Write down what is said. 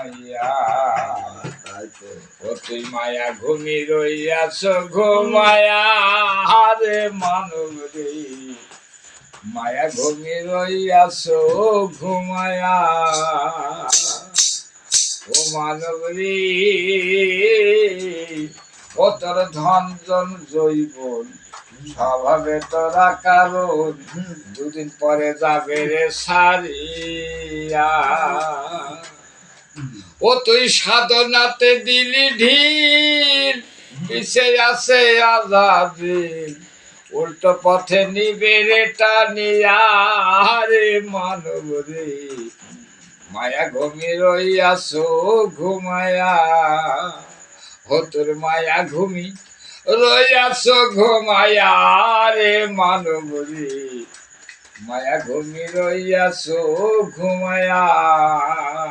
ঘুমাইয়া ও তুই মায়া ঘুমি রইয়াছ ঘুমায়া রে মানব রে মায়া ঘুমি রইয়াছ ঘুমায়া ও মানব রে ও তোর ধন জন জৈবন স্বভাবে তোরা কারণ দুদিন পরে যাবে রে সারিয়া ও তুই সাধনাতে দিলি ঢিল পিছে আছে আজাদিল উল্টো পথে নিবে রে টানিয়া রে মানব রে মায়া ঘুমি রইয়াছ ঘুমায়া ও তোর মায়া ঘুমি রইয়াছ ঘুমায়া রে মানব রে মায়া ঘুমি রইয়াছ ঘুমায়া